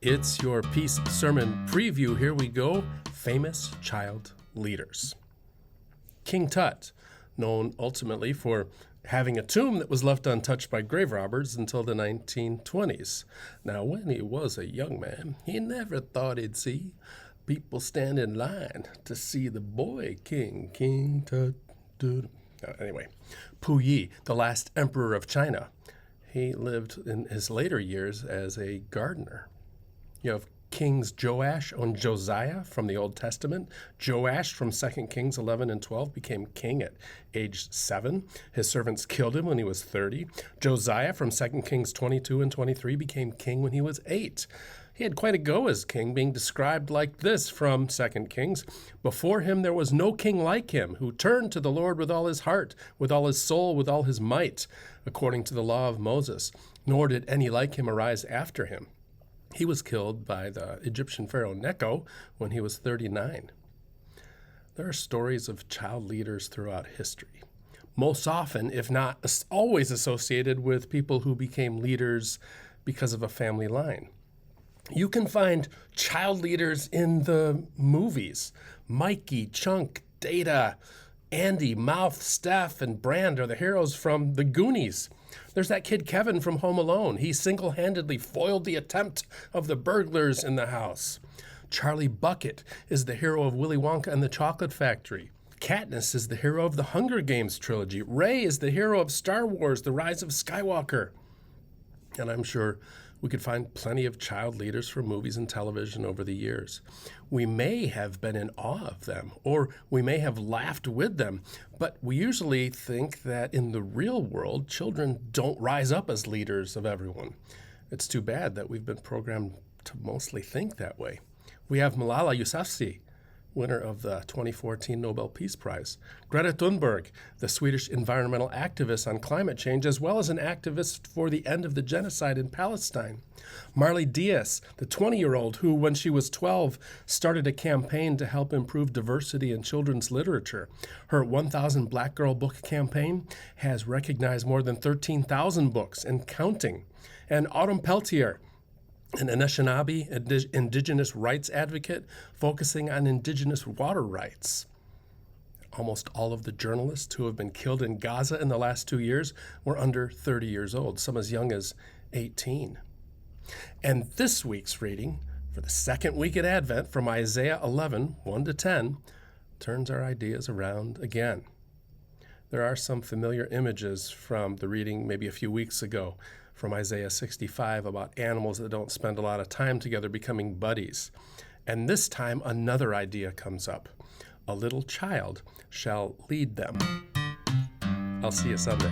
It's your Peace Sermon Preview. Here we go. Famous child leaders. King Tut, known ultimately for having a tomb that was left untouched by grave robbers until the 1920s. Now, when he was a young man, he never thought he'd see people stand in line to see the boy king, King Tut. Anyway, Puyi, the last emperor of China, he lived in his later years as a gardener. You have Kings Joash and Josiah from the Old Testament. Joash from 2 Kings 11 and 12 became king at age 7. His servants killed him when he was 30. Josiah from 2 Kings 22 and 23 became king when he was 8. He had quite a go as king, being described like this from 2 Kings. Before him there was no king like him, who turned to the Lord with all his heart, with all his soul, with all his might, according to the law of Moses. Nor did any like him arise after him. He was killed by the Egyptian Pharaoh Neco when he was 39. There are stories of child leaders throughout history, most often, if not always, associated with people who became leaders because of a family line. You can find child leaders in the movies. Mikey, Chunk, Data, Andy, Mouth, Steph, and Brand are the heroes from The Goonies. There's that kid Kevin from Home Alone. He single-handedly foiled the attempt of the burglars in the house. Charlie Bucket is the hero of Willy Wonka and the Chocolate Factory. Katniss is the hero of the Hunger Games trilogy. Rey is the hero of Star Wars, The Rise of Skywalker. And I'm sure we could find plenty of child leaders from movies and television over the years. We may have been in awe of them, or we may have laughed with them, but we usually think that in the real world, children don't rise up as leaders of everyone. It's too bad that we've been programmed to mostly think that way. We have Malala Yousafzai, winner of the 2014 Nobel Peace Prize. Greta Thunberg, the Swedish environmental activist on climate change, as well as an activist for the end of the genocide in Palestine. Marley Diaz, the 20-year-old who, when she was 12, started a campaign to help improve diversity in children's literature. Her 1,000 Black Girl Book campaign has recognized more than 13,000 books and counting. And Autumn Peltier, an Anishinaabe indigenous rights advocate focusing on indigenous water rights. Almost all of the journalists who have been killed in Gaza in the last 2 years were under 30 years old, some as young as 18. And this week's reading, for the second week at Advent, from Isaiah 11, 1-10, turns our ideas around again. There are some familiar images from the reading maybe a few weeks ago, from Isaiah 65 about animals that don't spend a lot of time together becoming buddies. And this time another idea comes up. A little child shall lead them. I'll see you Sunday.